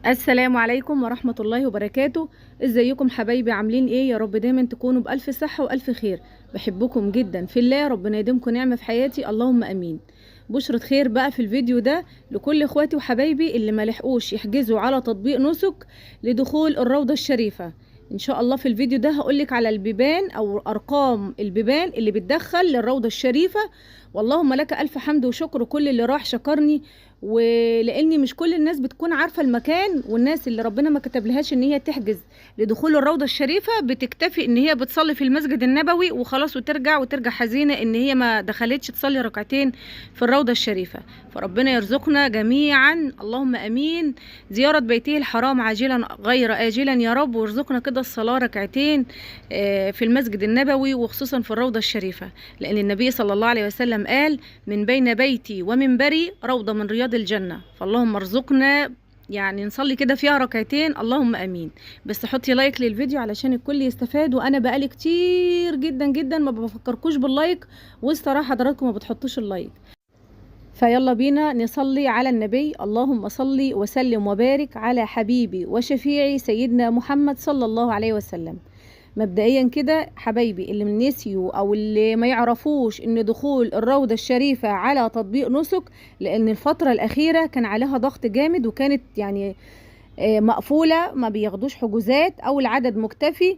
السلام عليكم ورحمة الله وبركاته. ازيكم حبايبي؟ عاملين ايه؟ يا رب دايما تكونوا بألف صحة وألف خير. بحبكم جدا في الله، ربنا يديمكم نعمة في حياتي، اللهم امين. بشرة خير بقى في الفيديو ده لكل اخواتي وحبايبي اللي ما لحقوش يحجزوا على تطبيق نسك لدخول الروضة الشريفة. ان شاء الله في الفيديو ده هقولك على البيبان او ارقام البيبان اللي بتدخل للروضة الشريفة. واللهم لك الف حمد وشكر كل اللي راح شكرني، ولاني مش كل الناس بتكون عارفه المكان، والناس اللي ربنا ما كتب لهاش ان هي تحجز لدخول الروضه الشريفه بتكتفي ان هي بتصلي في المسجد النبوي وخلاص، وترجع حزينه ان هي ما دخلتش تصلي ركعتين في الروضه الشريفه. فربنا يرزقنا جميعا اللهم امين زياره بيته الحرام عاجلا غير اجلا يا رب، ويرزقنا كده الصلاه ركعتين في المسجد النبوي وخصوصا في الروضه الشريفه، لان النبي صلى الله عليه وسلم قال: من بين بيتي ومنبري روضه من رياض الجنة. فاللهم ارزقنا يعني نصلي كده فيها ركعتين، اللهم امين. بس حطي لايك للفيديو علشان الكل يستفاد، وانا بقالي كتير جدا جدا ما بفكركوش باللايك، والصراحة حضراتكم ما بتحطوش اللايك. فيلا بينا نصلي على النبي. اللهم صلي وسلم وبارك على حبيبي وشفيعي سيدنا محمد صلى الله عليه وسلم. مبدئيا كده حبايبي اللي من نسيوا او اللي ما يعرفوش ان دخول الروضة الشريفة على تطبيق نسك، لان الفترة الاخيرة كان عليها ضغط جامد، وكانت يعني مقفولة، ما بياخدوش حجوزات او العدد مكتفي،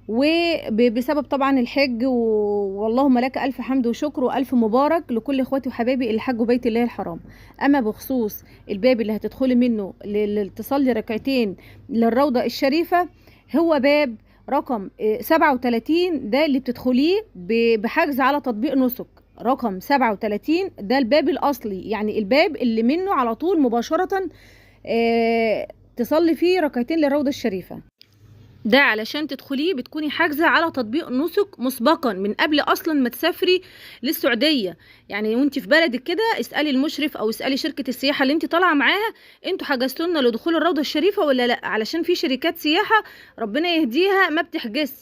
وبسبب طبعا الحج واللهم لك الف حمد وشكر والف مبارك لكل اخواتي وحبايبي اللي حجوا بيت الله الحرام. اما بخصوص الباب اللي هتدخلي منه تصلي ركعتين للروضة الشريفة، هو باب رقم 37، ده اللي بتدخليه بحجز على تطبيق نسك. رقم 37 ده الباب الأصلي، يعني الباب اللي منه على طول مباشرة تصلي فيه ركعتين للروضة الشريفة. ده علشان تدخليه بتكوني حاجزة على تطبيق نسك مسبقا من قبل اصلا ما تسافري للسعودية. يعني وانت في بلدك كده اسألي المشرف او اسألي شركة السياحة اللي انت طالعة معاها: انتوا حجزتوا لنا لدخول الروضة الشريفة ولا لا؟ علشان في شركات سياحة ربنا يهديها ما بتحجز.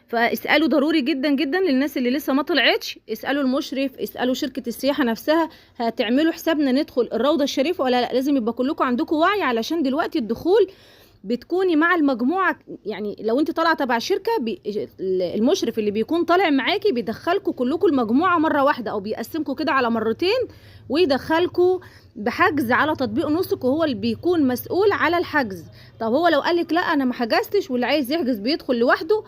فاسألوا ضروري جدا جدا للناس اللي لسه ما طلعتش، اسألوا المشرف، اسألوا شركة السياحة نفسها: هتعملوا حسابنا ندخل الروضة الشريفة ولا لا؟ لازم يبقى كلكم عندكم وعي، علشان دلوقتي الدخول بتكوني مع المجموعة. يعني لو انت طالعة تبع شركة المشرف اللي بيكون طالع معاكي بيدخلكوا كلكم المجموعة مرة واحدة، او بيقسمكوا كده على مرتين ويدخلكوا بحجز على تطبيق نسك، وهو اللي بيكون مسؤول على الحجز. طب هو لو قالك لا انا ما حجزتش واللي عايز يحجز بيدخل لوحده،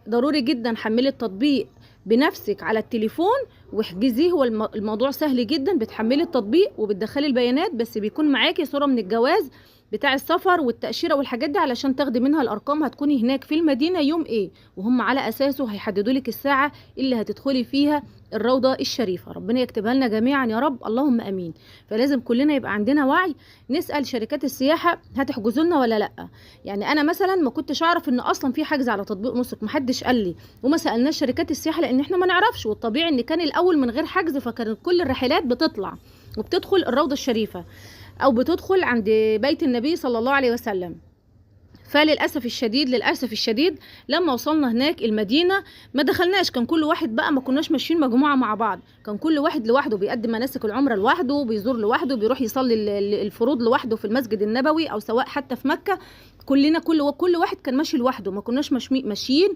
ضروري جدا حملي التطبيق بنفسك على التليفون واحجزيه. هو الموضوع سهل جدا، بتحملي التطبيق وبتدخلي البيانات، بس بيكون معاكي صورة من الجواز بتاع السفر والتأشيرة والحاجات دي علشان تاخدي منها الأرقام. هتكوني هناك في المدينة يوم ايه، وهم على أساسه هيحددوا لك الساعة اللي هتدخلي فيها الروضة الشريفة. ربنا يكتبها لنا جميعا يا رب، اللهم امين. فلازم كلنا يبقى عندنا وعي، نسأل شركات السياحة هتحجزوا لنا ولا لا. يعني انا مثلا ما كنتش اعرف ان اصلا في حجز على تطبيق نسك، محدش قال لي، وما سألناش شركات السياحة لان احنا ما نعرفش، والطبيعي ان كان الاول من غير حجز، فكانت كل الرحلات بتطلع وبتدخل الروضة الشريفة او بتدخل عند بيت النبي صلى الله عليه وسلم. فللاسف الشديد للاسف الشديد لما وصلنا هناك المدينه ما دخلناش، كان كل واحد بقى، ما كناش ماشيين مجموعه مع بعض، كان كل واحد لوحده بيقدم مناسك العمره لوحده، بيزور لوحده، بيروح يصلي الفروض لوحده في المسجد النبوي، او سواء حتى في مكه. كلنا كل واحد كان ماشي لوحده، ما كناش ماشيين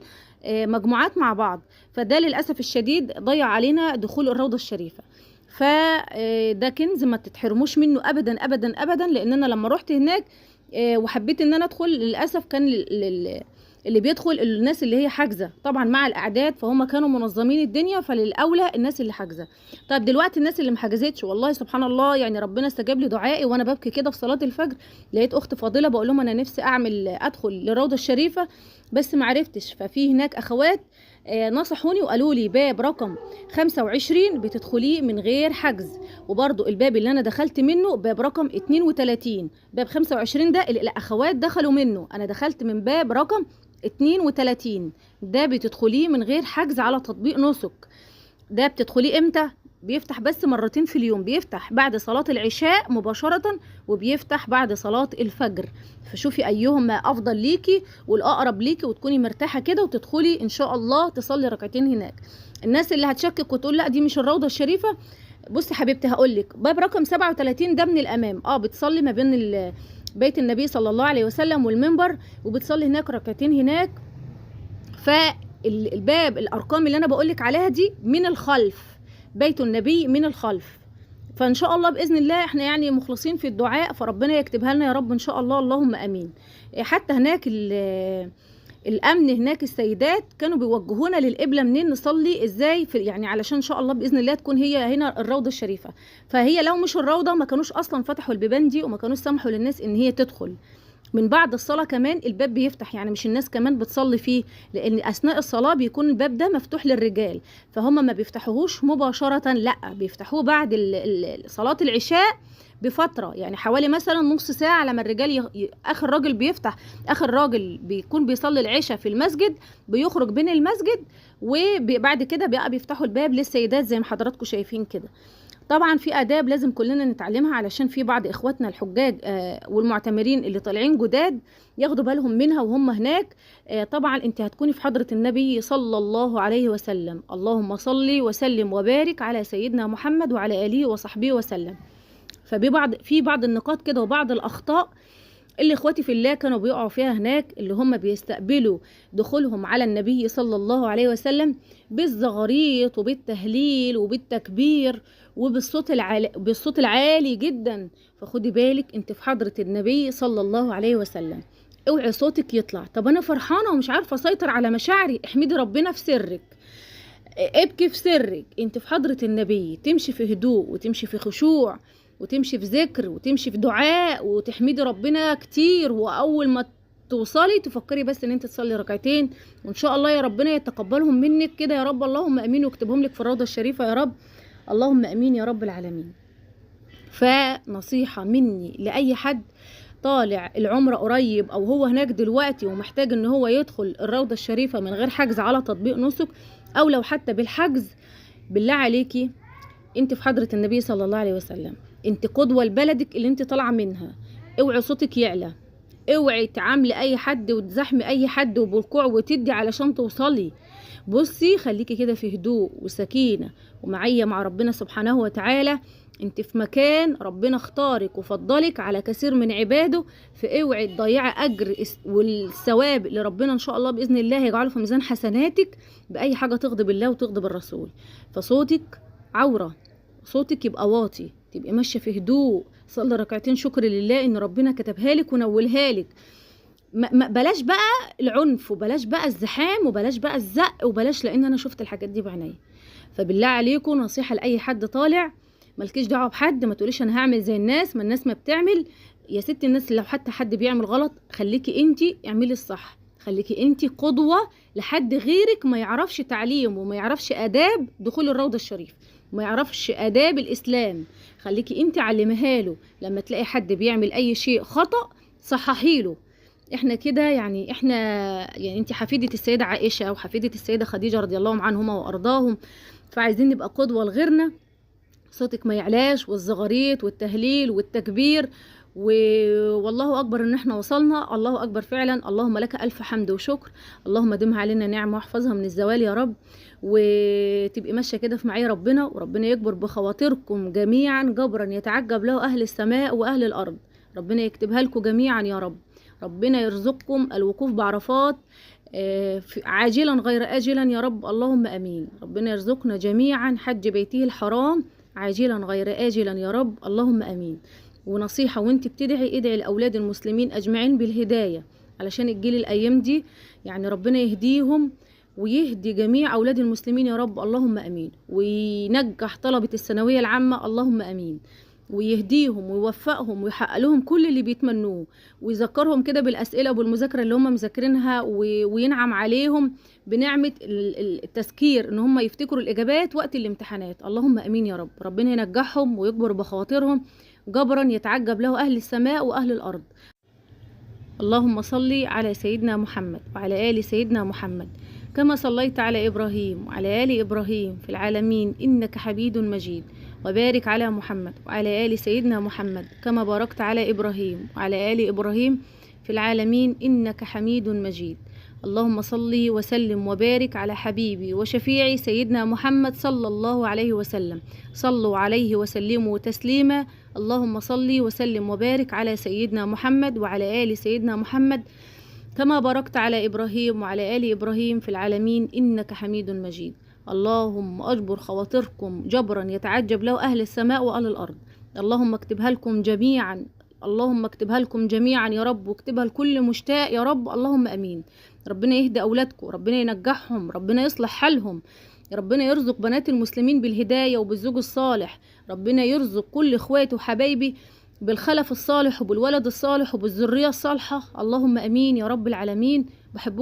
مجموعات مع بعض. فده للاسف الشديد ضيع علينا دخول الروضه الشريفه. فده كنز ما تتحرموش منه ابدا ابدا ابدا، لان انا لما رحت هناك وحبيت ان انا ادخل، للاسف كان اللي بيدخل الناس اللي هي حاجزه طبعا مع الاعداد، فهم كانوا منظمين الدنيا، فللاولى الناس اللي حاجزه. طيب دلوقتي الناس اللي محجزتش، والله سبحان الله يعني ربنا استجاب لي دعائي وانا ببكي كده في صلاه الفجر. لقيت اخت فاضله بقول لهم انا نفسي ادخل للروضه الشريفه بس ما عرفتش. ففي هناك اخوات نصحوني وقالوا لي باب رقم 25 بتدخليه من غير حجز، وبرضو الباب اللي انا دخلت منه باب رقم 32. باب 25 ده الاخوات دخلوا منه، انا دخلت من باب رقم 32، ده بتدخليه من غير حجز على تطبيق نسك. ده بتدخليه امتى؟ بيفتح بس مرتين في اليوم، بيفتح بعد صلاة العشاء مباشرة وبيفتح بعد صلاة الفجر. فشوفي ايهما افضل ليكي والاقرب ليكي، وتكوني مرتاحة كده وتدخلي ان شاء الله تصلي ركعتين هناك. الناس اللي هتشكك وتقول لا دي مش الروضة الشريفة، بصي حبيبتي هقولك باب رقم 37 ده من الامام، بتصلي ما بين بيت النبي صلى الله عليه وسلم والمنبر، وبتصلي هناك ركعتين هناك. فالباب الارقام اللي انا بقولك عليها دي من الخلف، بيت النبي من الخلف. فان شاء الله باذن الله احنا يعني مخلصين في الدعاء، فربنا يكتبها لنا يا رب ان شاء الله، اللهم امين. حتى هناك الامن هناك السيدات كانوا بيوجهونا للقبله منين نصلي ازاي، في يعني علشان ان شاء الله باذن الله تكون هي هنا الروضه الشريفه. فهي لو مش الروضه ما كانوش اصلا فتحوا البيبان دي، وما كانوش سمحوا للناس ان هي تدخل. من بعد الصلاه كمان الباب بيفتح، يعني مش الناس كمان بتصلي فيه، لان اثناء الصلاه بيكون الباب ده مفتوح للرجال، فهم ما بيفتحوهوش مباشره، لا بيفتحوه بعد صلاه العشاء بفتره، يعني حوالي مثلا نص ساعه لما الرجال اخر راجل بيفتح، اخر راجل بيكون بيصلي العشاء في المسجد بيخرج بين المسجد، وبعد كده بقى بيفتحوا الباب للسيدات زي ما حضراتكم شايفين كده. طبعا في آداب لازم كلنا نتعلمها، علشان في بعض إخواتنا الحجاج والمعتمرين اللي طالعين جداد ياخدوا بالهم منها وهم هناك. طبعا انت هتكوني في حضرة النبي صلى الله عليه وسلم، اللهم صل وسلم وبارك على سيدنا محمد وعلى آله وصحبه وسلم. في بعض النقاط كده وبعض الأخطاء اللي اخواتي في الله كانوا بيقعوا فيها هناك، اللي هم بيستقبلوا دخولهم على النبي صلى الله عليه وسلم بالزغاريط وبالتهليل وبالتكبير بالصوت العالي جدا. فخدي بالك انت في حضرة النبي صلى الله عليه وسلم، اوعي صوتك يطلع. طب انا فرحانة ومش عارفة اسيطر على مشاعري، احمدي ربنا في سرك، ابكي في سرك. انت في حضرة النبي تمشي في هدوء وتمشي في خشوع وتمشي في ذكر وتمشي في دعاء وتحمدي ربنا كتير، واول ما توصلي تفكري بس ان انت تصلي ركعتين، وان شاء الله يا ربنا يتقبلهم منك كده يا رب، اللهم امين، واكتبهم لك في الروضه الشريفه يا رب، اللهم امين يا رب العالمين. فنصيحه مني لاي حد طالع العمره قريب او هو هناك دلوقتي ومحتاج ان هو يدخل الروضه الشريفه من غير حجز على تطبيق نسك، او لو حتى بالحجز، بالله عليكي انت في حضره النبي صلى الله عليه وسلم، انت قدوة لبلدك اللي انت طالعة منها، اوعي صوتك يعلى، اوعي تعاملي اي حد وتزحمي اي حد وبالكوع وتدي علشان توصلي. بصي خليكي كده في هدوء وسكينة ومعية مع ربنا سبحانه وتعالى، انت في مكان ربنا اختارك وفضلك على كثير من عباده، فاوعي تضيعي اجر والثواب اللي ربنا ان شاء الله باذن الله هيجعله في ميزان حسناتك باي حاجة تغضب الله وتغضب الرسول. فصوتك عورة، صوتك يبقى واطي، تبقي ماشيه في هدوء، صلي ركعتين شكر لله ان ربنا كتبها لك ونولها لك. بلاش بقى العنف، وبلاش بقى الزحام، وبلاش بقى الزق، وبلاش، لان انا شفت الحاجات دي بعينيا. فبالله عليكم نصيحه لاي حد طالع، مالكيش دعوه بحد، ما تقوليش انا هعمل زي الناس، ما الناس ما بتعمل يا ستي. الناس لو حتى حد بيعمل غلط خليكي انتي اعملي الصح، خليكي انتي قدوه لحد غيرك ما يعرفش تعليم وما يعرفش اداب دخول الروضه الشريف، ما يعرفش آداب الإسلام، خليكي انت علمها له. لما تلاقي حد بيعمل أي شيء خطأ صححي له. احنا كده يعني يعني انت حفيدة السيدة عائشة وحفيدة السيدة خديجة رضي الله عنهما وأرضاهم، فعايزين نبقى قدوة لغيرنا. صوتك ما يعلاش، والزغاريت والتهليل والتكبير، والله أكبر إن احنا وصلنا، الله أكبر فعلا. اللهم لك ألف حمد وشكر، اللهم دمها علينا نعمة واحفظها من الزوال يا رب، وتبقي ماشية كده في معية ربنا، وربنا يكبر بخواطركم جميعا جبرا يتعجب له أهل السماء وأهل الأرض، ربنا يكتبها لكم جميعا يا رب. ربنا يرزقكم الوقوف بعرفات عاجلا غير آجلا يا رب، اللهم أمين. ربنا يرزقنا جميعا حج بيته الحرام عاجلا غير آجلا يا رب، اللهم أمين. ونصيحة وانت بتدعي، ادعي لأولاد المسلمين أجمعين بالهداية، علشان الجيل الأيام دي يعني ربنا يهديهم ويهدي جميع أولاد المسلمين يا رب، اللهم أمين. وينجح طلبة الثانوية العامة، اللهم أمين، ويهديهم ويوفقهم ويحقق لهم كل اللي بيتمنوه، ويذكرهم كده بالأسئلة وبالمذاكرة اللي هم مذاكرينها، وينعم عليهم بنعمة التذكير ان هم يفتكروا الإجابات وقت الامتحانات، اللهم أمين يا رب. ربنا ينجحهم ويكبر بخواطرهم جبرا يتعجب له أهل السماء وأهل الأرض. اللهم صل على سيدنا محمد وعلى آل سيدنا محمد كما صليت على إبراهيم وعلى آل إبراهيم في العالمين إنك حميد مجيد، وبارك على محمد وعلى آل سيدنا محمد كما باركت على إبراهيم وعلى آل إبراهيم في العالمين إنك حميد مجيد. اللهم صل وسلم وبارك على حبيبي وشفيعي سيدنا محمد صلى الله عليه وسلم، صلوا عليه وسلموا تسليما. اللهم صل وسلم وبارك على سيدنا محمد وعلى آل سيدنا محمد كما باركت على إبراهيم وعلى آل إبراهيم في العالمين إنك حميد مجيد. اللهم أجبر خواطركم جبرا يتعجب له أهل السماء وأهل الأرض. اللهم اكتبها لكم جميعا، اللهم اكتبها لكم جميعا يا رب، واكتبها لكل مشتاق يا رب. اللهم أمين. ربنا يهدي أولادكم، ربنا ينجحهم، ربنا يصلح حالهم، ربنا يرزق بنات المسلمين بالهداية وبالزوج الصالح، ربنا يرزق كل اخواتي وحبايبي بالخلف الصالح وبالولد الصالح وبالذرية الصالحة. اللهم أمين يا رب العالمين. بحبكم.